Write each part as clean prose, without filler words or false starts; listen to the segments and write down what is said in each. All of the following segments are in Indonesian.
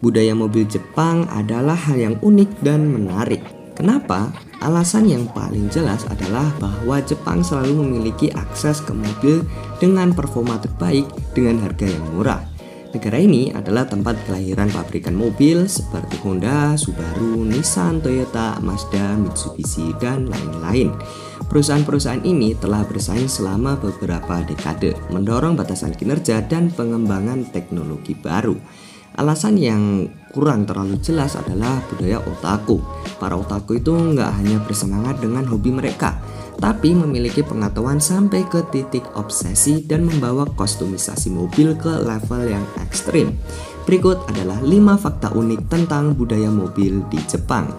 Budaya mobil Jepang adalah hal yang unik dan menarik. Kenapa? Alasan yang paling jelas adalah bahwa Jepang selalu memiliki akses ke mobil dengan performa terbaik dengan harga yang murah. Negara ini adalah tempat kelahiran pabrikan mobil seperti Honda, Subaru, Nissan, Toyota, Mazda, Mitsubishi, dan lain-lain. Perusahaan-perusahaan ini telah bersaing selama beberapa dekade, mendorong batasan kinerja dan pengembangan teknologi baru. Alasan yang kurang terlalu jelas adalah budaya otaku. Para otaku itu nggak hanya bersemangat dengan hobi mereka, tapi memiliki pengetahuan sampai ke titik obsesi dan membawa kostumisasi mobil ke level yang ekstrim. Berikut adalah 5 fakta unik tentang budaya mobil di Jepang.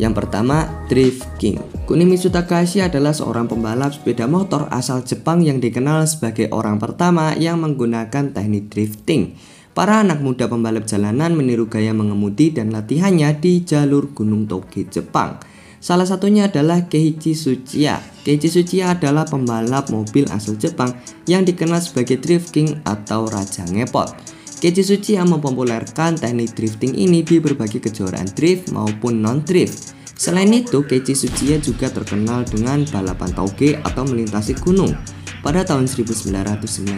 Yang pertama, drifting. Kunimitsu Takahashi adalah seorang pembalap sepeda motor asal Jepang yang dikenal sebagai orang pertama yang menggunakan teknik drifting. Para anak muda pembalap jalanan meniru gaya mengemudi dan latihannya di jalur Gunung Toge, Jepang. Salah satunya adalah Keiichi Tsuchiya. Keiichi Tsuchiya adalah pembalap mobil asal Jepang yang dikenal sebagai drifting atau raja ngepot. Keiichi Tsuchiya mempopulerkan teknik drifting ini di berbagai kejuaraan drift maupun non-drift. Selain itu, Keiichi Tsuchiya juga terkenal dengan balapan tauge atau melintasi gunung. Pada tahun 1999,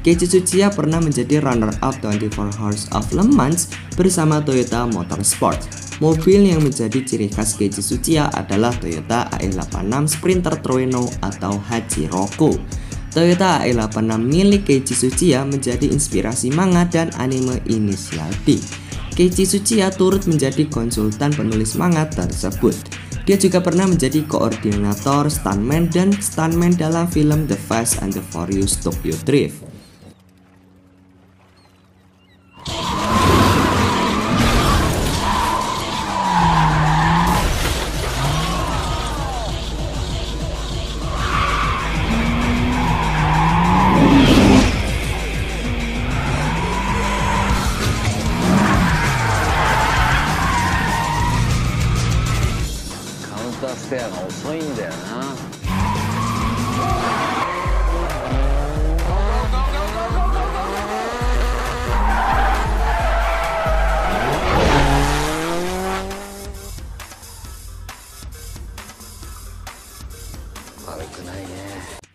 Keiichi Tsuchiya pernah menjadi runner-up 24 Hours of Le Mans bersama Toyota Motorsport. Mobil yang menjadi ciri khas Keiichi Tsuchiya adalah Toyota AE86 Sprinter Trueno atau Hachiroku. Toyota AE86 milik Keiichi Tsuchiya menjadi inspirasi manga dan anime Initial D. Keiichi Tsuchiya turut menjadi konsultan penulis manga tersebut. Dia juga pernah menjadi koordinator stuntman dan stuntman dalam film The Fast and the Furious Tokyo Drift.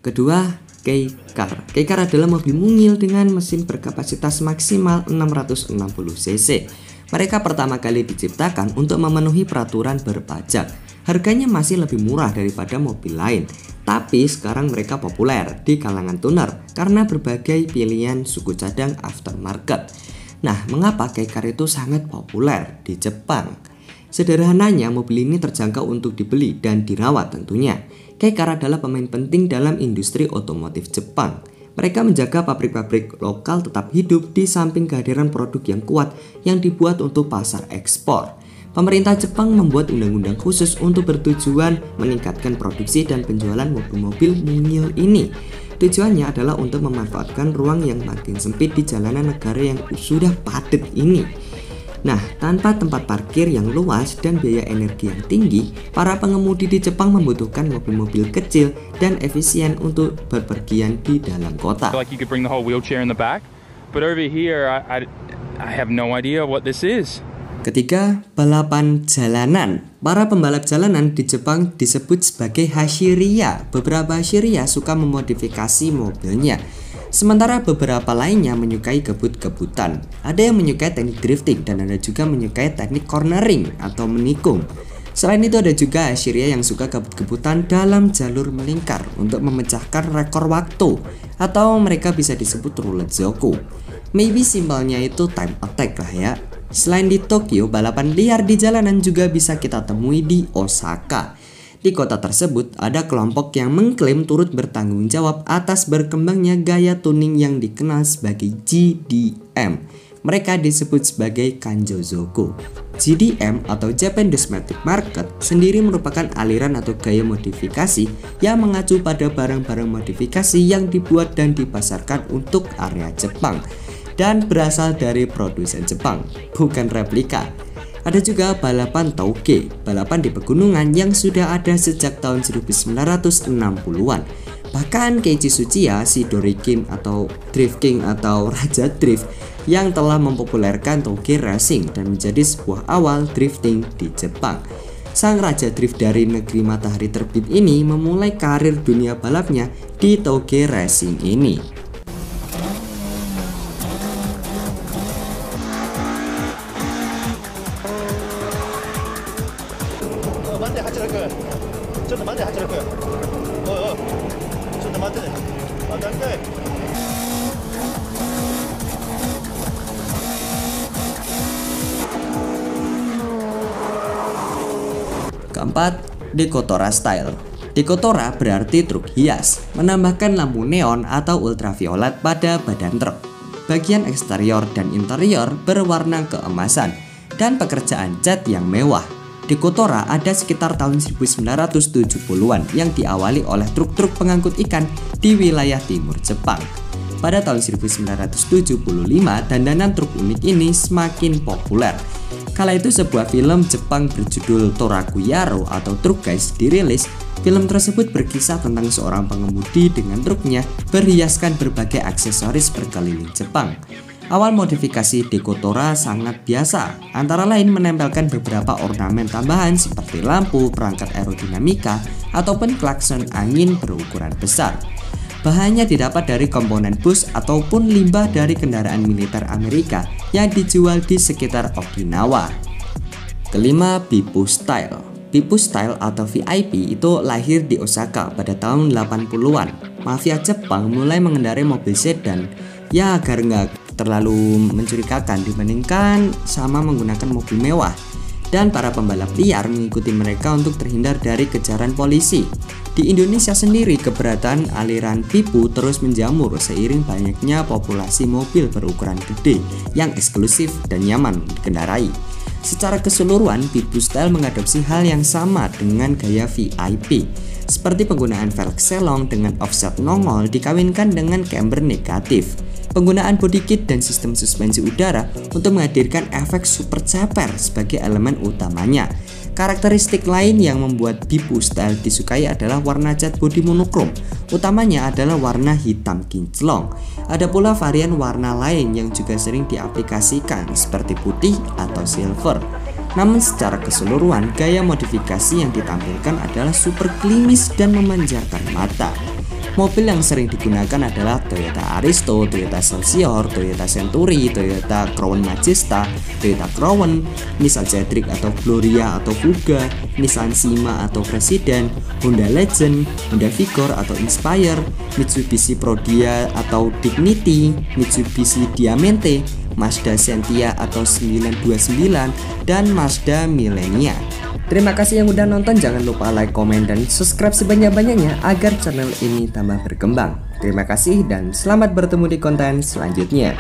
Kedua, Kei-Car. Kei-Car adalah mobil mungil dengan mesin berkapasitas maksimal 660 cc. Mereka pertama kali diciptakan untuk memenuhi peraturan berpajak. Harganya masih lebih murah daripada mobil lain, tapi sekarang mereka populer di kalangan tuner karena berbagai pilihan suku cadang aftermarket. Nah, mengapa Kei-Car itu sangat populer di Jepang? Sederhananya, mobil ini terjangkau untuk dibeli dan dirawat tentunya. Kei-Car adalah pemain penting dalam industri otomotif Jepang. Mereka menjaga pabrik-pabrik lokal tetap hidup di samping kehadiran produk yang kuat yang dibuat untuk pasar ekspor. Pemerintah Jepang membuat undang-undang khusus untuk bertujuan meningkatkan produksi dan penjualan mobil-mobil mungil ini. Tujuannya adalah untuk memanfaatkan ruang yang makin sempit di jalanan negara yang sudah padat ini. Nah, tanpa tempat parkir yang luas dan biaya energi yang tinggi, para pengemudi di Jepang membutuhkan mobil-mobil kecil dan efisien untuk berpergian di dalam kota. Like you could bring the whole wheelchair in the back, but over here I have no idea what this is. Ketiga, balapan jalanan. Para pembalap jalanan di Jepang disebut sebagai Hashiriya. Beberapa Hashiriya suka memodifikasi mobilnya, sementara beberapa lainnya menyukai kebut-kebutan. Ada yang menyukai teknik drifting dan ada juga menyukai teknik cornering atau menikung. Selain itu ada juga Hashiriya yang suka kebut-kebutan dalam jalur melingkar untuk memecahkan rekor waktu, atau mereka bisa disebut roulette zoku. Maybe simpelnya itu time attack lah ya. Selain di Tokyo, balapan liar di jalanan juga bisa kita temui di Osaka. Di kota tersebut ada kelompok yang mengklaim turut bertanggung jawab atas berkembangnya gaya tuning yang dikenal sebagai GDM. Mereka disebut sebagai Kanjo-zoku. GDM atau Japan Domestic Market sendiri merupakan aliran atau gaya modifikasi yang mengacu pada barang-barang modifikasi yang dibuat dan dipasarkan untuk area Jepang dan berasal dari produsen Jepang, bukan replika. Ada juga balapan tauge, balapan di pegunungan yang sudah ada sejak tahun 1960-an. Bahkan Keiichi Tsuchiya, si Dorikin atau Drift King atau Raja Drift, yang telah mempopulerkan Touge Racing dan menjadi sebuah awal drifting di Jepang. Sang Raja Drift dari negeri matahari terbit ini memulai karir dunia balapnya di Touge Racing ini. Keempat, Decotora Style. Decotora berarti truk hias, menambahkan lampu neon atau ultraviolet pada badan truk. Bagian eksterior dan interior berwarna keemasan dan pekerjaan cat yang mewah. Decotora ada sekitar tahun 1970-an yang diawali oleh truk-truk pengangkut ikan di wilayah timur Jepang. Pada tahun 1975, dandanan truk unik ini semakin populer. Kala itu sebuah film Jepang berjudul Toraku Yaro atau Truck Guys dirilis. Film tersebut berkisah tentang seorang pengemudi dengan truknya berhiaskan berbagai aksesoris berkeliling Jepang. Awal modifikasi Decotora sangat biasa, antara lain menempelkan beberapa ornamen tambahan seperti lampu, perangkat aerodinamika, ataupun klakson angin berukuran besar. Bahannya didapat dari komponen bus ataupun limbah dari kendaraan militer Amerika yang dijual di sekitar Okinawa. Kelima, Bippu Style. Bippu Style atau VIP itu lahir di Osaka pada tahun 80-an. Mafia Jepang mulai mengendarai mobil sedan ya agar nggak terlalu mencurigakan dibandingkan sama menggunakan mobil mewah. Dan para pembalap liar mengikuti mereka untuk terhindar dari kejaran polisi. Di Indonesia sendiri, keberadaan aliran Bippu terus menjamur seiring banyaknya populasi mobil berukuran gede yang eksklusif dan nyaman dikendarai. Secara keseluruhan, Bippu Style mengadopsi hal yang sama dengan gaya VIP, seperti penggunaan velg selong dengan offset nongol dikawinkan dengan camber negatif, penggunaan body kit dan sistem suspensi udara untuk menghadirkan efek super ceper sebagai elemen utamanya. Karakteristik lain yang membuat Bippu Style disukai adalah warna cat bodi monokrom, utamanya adalah warna hitam kinclong. Ada pula varian warna lain yang juga sering diaplikasikan seperti putih atau silver. Namun secara keseluruhan, gaya modifikasi yang ditampilkan adalah super klimis dan memanjakan mata. Mobil yang sering digunakan adalah Toyota Aristo, Toyota Celsior, Toyota Century, Toyota Crown Majesta, Toyota Crown, Nissan Cedric atau Gloria atau Kuga, Nissan Sima atau Presiden, Honda Legend, Honda Vigor atau Inspire, Mitsubishi Prodea atau Dignity, Mitsubishi Diamante, Mazda Sentia atau 929, dan Mazda Millennia. Terima kasih yang udah nonton, jangan lupa like, komen, dan subscribe sebanyak-banyaknya agar channel ini tambah berkembang. Terima kasih dan selamat bertemu di konten selanjutnya.